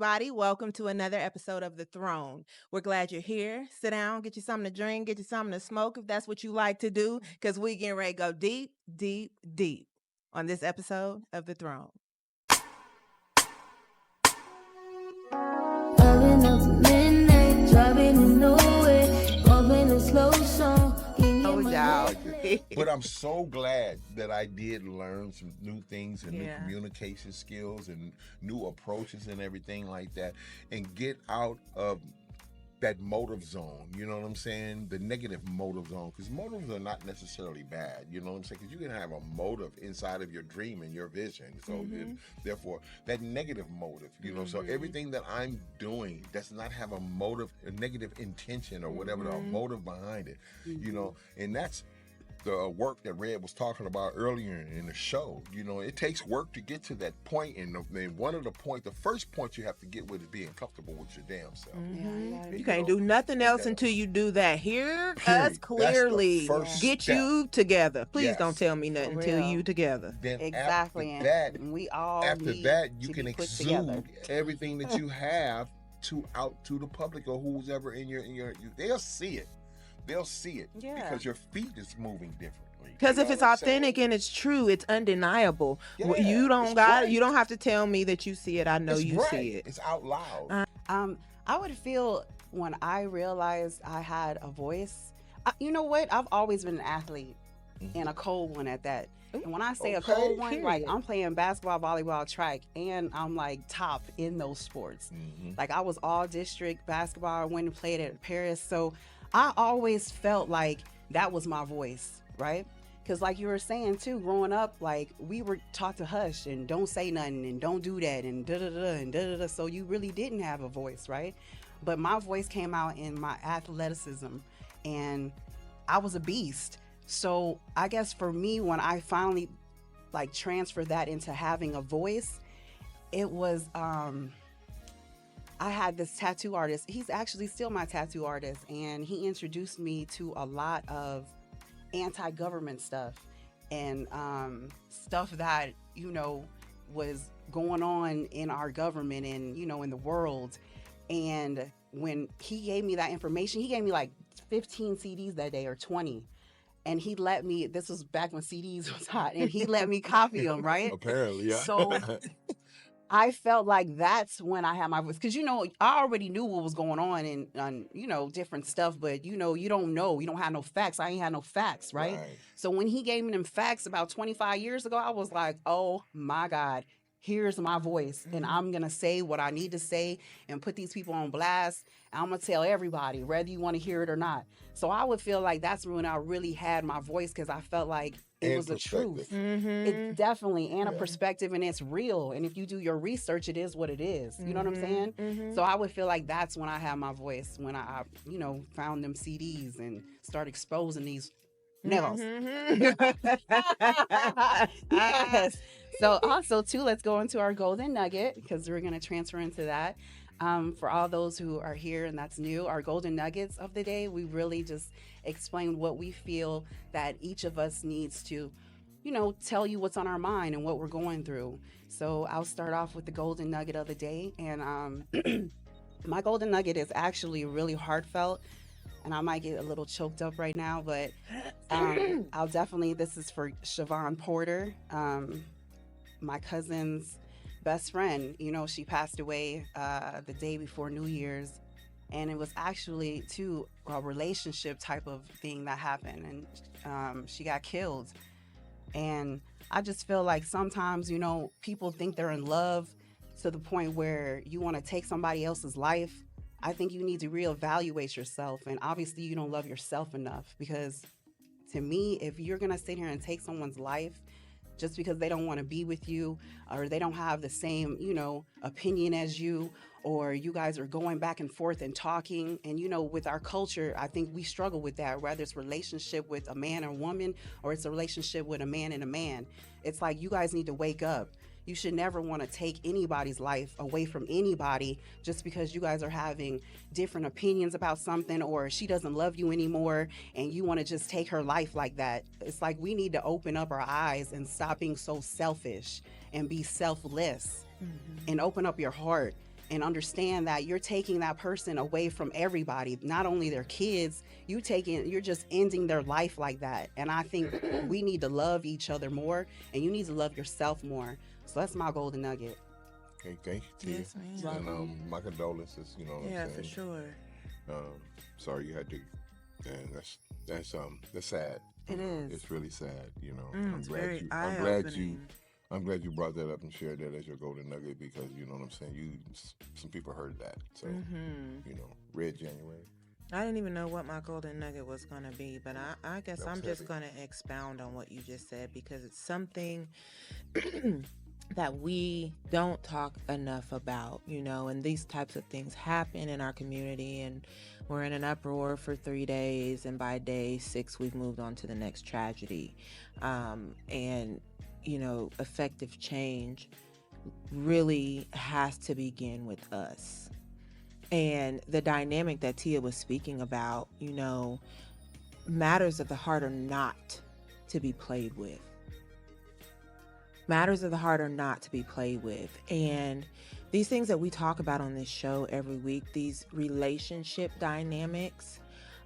everybody. Welcome to another episode of The Throne. We're glad you're here. Sit down, get you something to drink, get you something to smoke if that's what you like to do, because we getting ready to go deep, deep, deep on this episode of The Throne. Driving up midnight, driving in nowhere, bumping a slow song. Oh, y'all. But I'm so glad that I did learn some new things and new Yeah. communication skills and new approaches and everything like that, and get out of that motive zone. You know what I'm saying? The negative motive zone, because motives are not necessarily bad. You know what I'm saying? Because you can have a motive inside of your dream and your vision. So therefore, that negative motive. You know, so everything that I'm doing does not have a motive, a negative intention or whatever, a motive behind it. You know, and that's the work that Red was talking about earlier in the show. You know, it takes work to get to that point, and one of the first point you have to get with is being comfortable with your damn self. You can't do nothing else until you do that. Hear Period. us That's the clearly. first Get step. you together. Please Yes. don't tell me nothing For until real. you together. Then Exactly. after that, And we all after need that, you to can be put exude together. everything that you have out to the public or who's ever in your they'll see it. They'll see it Yeah. because your feet is moving differently. Because You if know it's what I'm saying? authentic and it's true, it's undeniable. Yeah, You don't it's got. right. You don't have to tell me that you see it. I know It's you right. see it. It's out loud. I would feel when I realized I had a voice. You know what? I've always been an athlete and a cold one at that. And when I say a Okay, cold one, like period. I'm playing basketball, volleyball, track, and I'm like top in those sports. Like I was all district basketball. I went and played at Paris. So I always felt like that was my voice, right? Because like you were saying too, growing up, like we were taught to hush and don't say nothing and don't do that and da-da-da and da-da-da. So you really didn't have a voice, right? But my voice came out in my athleticism, and I was a beast. So I guess for me, when I finally like transferred that into having a voice, it was I had this tattoo artist. He's actually still my tattoo artist, and he introduced me to a lot of anti-government stuff and stuff that was going on in our government and in the world. And when he gave me that information, he gave me like 15 CDs that day or 20. And he let me, this was back when CDs was hot, and he let me copy them, right? Apparently, yeah. So I felt like that's when I had my voice. Because, I already knew what was going on and different stuff. But, you don't know. You don't have no facts. I ain't had no facts, right? So when he gave me them facts about 25 years ago, I was like, oh, my God. Here's my voice, and I'm going to say what I need to say and put these people on blast. I'm going to tell everybody, whether you want to hear it or not. So I would feel like that's when I really had my voice, because I felt like it was the truth. It's definitely, and a perspective, and it's real. And if you do your research, it is what it is. You know what I'm saying? So I would feel like that's when I had my voice, when I found them CDs and started exposing these nails. Yes. So also too, let's go into our golden nugget, because we're going to transfer into that. For all those who are here and that's new, our golden nuggets of the day, we really just explain what we feel that each of us needs to, tell you what's on our mind and what we're going through. So I'll start off with the golden nugget of the day. And my golden nugget is actually really heartfelt. And I might get a little choked up right now, but I'll definitely, this is for Siobhan Porter, my cousin's best friend. She passed away the day before New Year's, and it was actually too a relationship type of thing that happened, and she got killed. And I just feel like sometimes, people think they're in love to the point where you want to take somebody else's life. I think you need to reevaluate yourself, and obviously you don't love yourself enough, because to me, if you're gonna sit here and take someone's life just because they don't want to be with you, or they don't have the same, opinion as you, or you guys are going back and forth and talking. And, with our culture, I think we struggle with that, whether it's relationship with a man or woman, or it's a relationship with a man and a man. It's like, you guys need to wake up. You should never want to take anybody's life away from anybody just because you guys are having different opinions about something, or she doesn't love you anymore and you want to just take her life like that. It's like, we need to open up our eyes and stop being so selfish and be selfless and open up your heart. and understand that you're taking that person away from everybody, not only their kids. You're just ending their life like that. And I think we need to love each other more, and you need to love yourself more. So that's my golden nugget. Okay, thank you, Tia. Yes, ma'am. And my condolences. You know what Yeah, I'm saying? for sure. Sorry you had to. And that's sad. It is. It's really sad. You know. It's very eye-opening. I'm glad you brought that up and shared that as your golden nugget, because you know what I'm saying. Some people heard that. So you know, Red January. I didn't even know what my golden nugget was going to be, but I guess I'm just going to expound on what you just said, because it's something that we don't talk enough about, you know, and these types of things happen in our community, and we're in an uproar for 3 days, and by day 6 we've moved on to the next tragedy. And you know, effective change really has to begin with us. And the dynamic that Tia was speaking about, you know, matters of the heart are not to be played with. Matters of the heart are not to be played with. And these things that we talk about on this show every week, these relationship dynamics,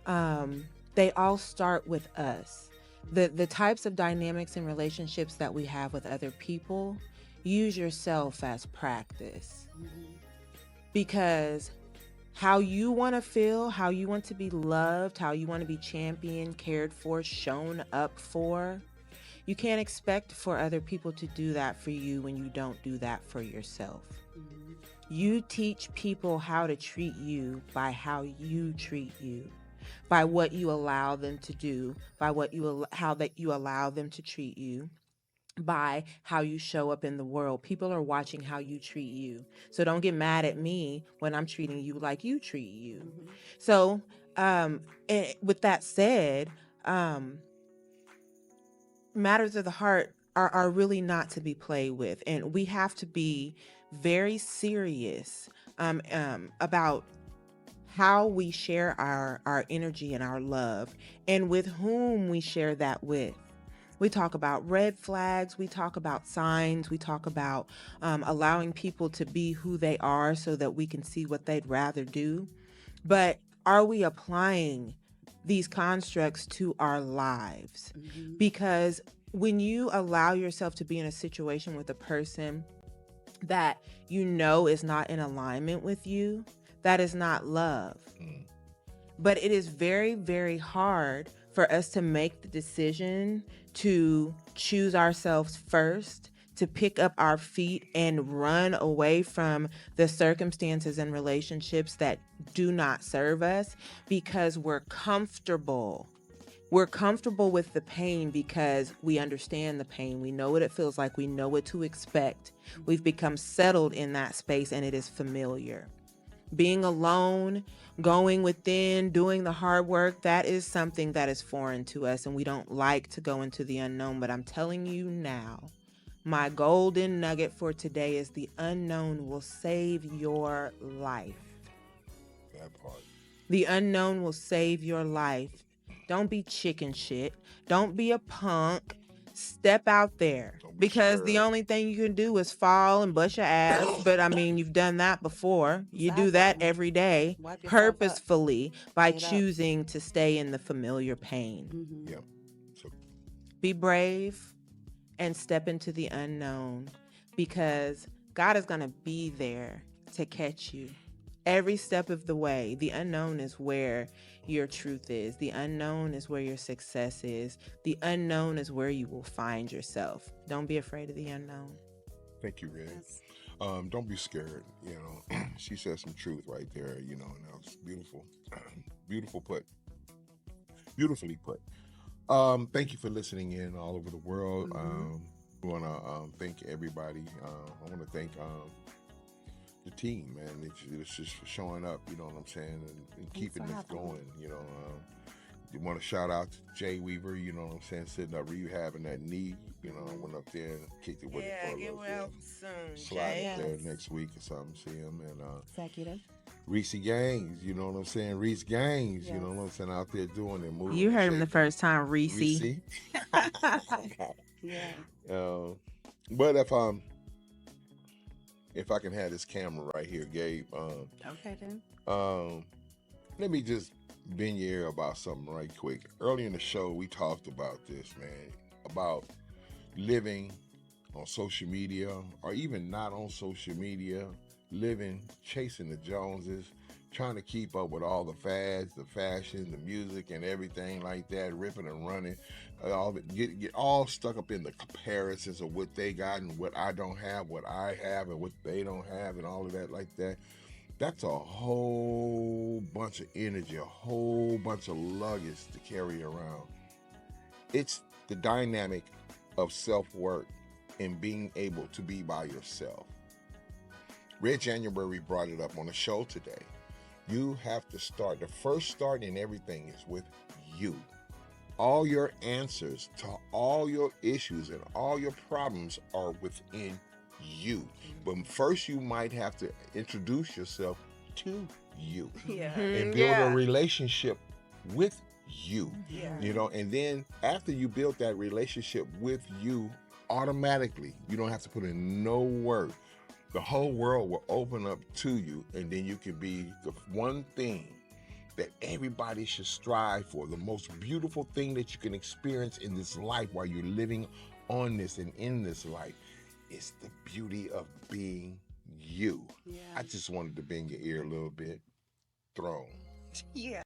they all start with us. The types of dynamics and relationships that we have with other people, use yourself as practice. Because how you want to feel, how you want to be loved, how you want to be championed, cared for, shown up for, you can't expect for other people to do that for you when you don't do that for yourself. You teach people how to treat you by how you treat you, by what you allow them to do, by how that you allow them to treat you, by how you show up in the world. People are watching how you treat you. So don't get mad at me when I'm treating you like you treat you. So with that said, matters of the heart are really not to be played with. And we have to be very serious about how we share our energy and our love, and with whom we share that with. We talk about red flags, we talk about signs, we talk about allowing people to be who they are so that we can see what they'd rather do. But are we applying these constructs to our lives? Because when you allow yourself to be in a situation with a person that you know is not in alignment with you, that is not love. But it is very, very hard for us to make the decision to choose ourselves first, to pick up our feet and run away from the circumstances and relationships that do not serve us, because we're comfortable. We're comfortable with the pain because we understand the pain. We know what it feels like. We know what to expect. We've become settled in that space, and it is familiar. Being alone, going within, doing the hard work, that is something that is foreign to us, and we don't like to go into the unknown. But I'm telling you now, my golden nugget for today is the unknown will save your life. That part. The unknown will save your life. Don't be chicken shit. Don't be a punk. Step out there, because the only thing you can do is fall and bust your ass. But I mean, you've done that before. You do that every day, purposefully, by choosing to stay in the familiar pain. Yeah. So Be brave and step into the unknown, because God is going to be there to catch you every step of the way. The unknown is where your truth is. The unknown is where your success is. The unknown is where you will find yourself. Don't be afraid of the unknown. thank you, Red. Don't be scared. You know, she said some truth right there. You know, and that was beautiful, beautifully put. Thank you for listening in all over the world. We want to thank everybody. I want to thank the team, man. It's just for showing up, you know what I'm saying, and keeping this going. You know, you want to shout out to Jay Weaver, you know what I'm saying, sitting up rehabbing that knee. You know, I went up there and kicked it with it for a little bit. Soon. Slide there next week or something, see him. And Executive. Reese Gaines, you know what I'm saying? Reese Gaines, you know what I'm saying, out there doing it, moving. You heard him the first time, Reese. Yeah. But if if I can have this camera right here, Gabe. Okay, then. Um, Let me just bend your ear about something right quick. Early in the show, we talked about this, man, about living on social media or even not on social media, living, chasing the Joneses, trying to keep up with all the fads, the fashion, the music, and everything like that, ripping and running. Get all stuck up in the comparisons of what they got and what I don't have, what I have and what they don't have, and all of that like that. That's a whole bunch of energy, a whole bunch of luggage to carry around. It's the dynamic of self-work and being able to be by yourself. Red January brought it up on the show today. You have to start. The first start in everything is with you. All your answers to all your issues and all your problems are within you. But first, you might have to introduce yourself to you Yeah. and build Yeah. a relationship with you. Yeah. You know, and then after you build that relationship with you, automatically, you don't have to put in no work. The whole world will open up to you, and then you can be the one thing that everybody should strive for, the most beautiful thing that you can experience in this life while you're living on this and in this life. It's the beauty of being you. Yeah. I just wanted to bend your ear a little bit. Throne. Yeah.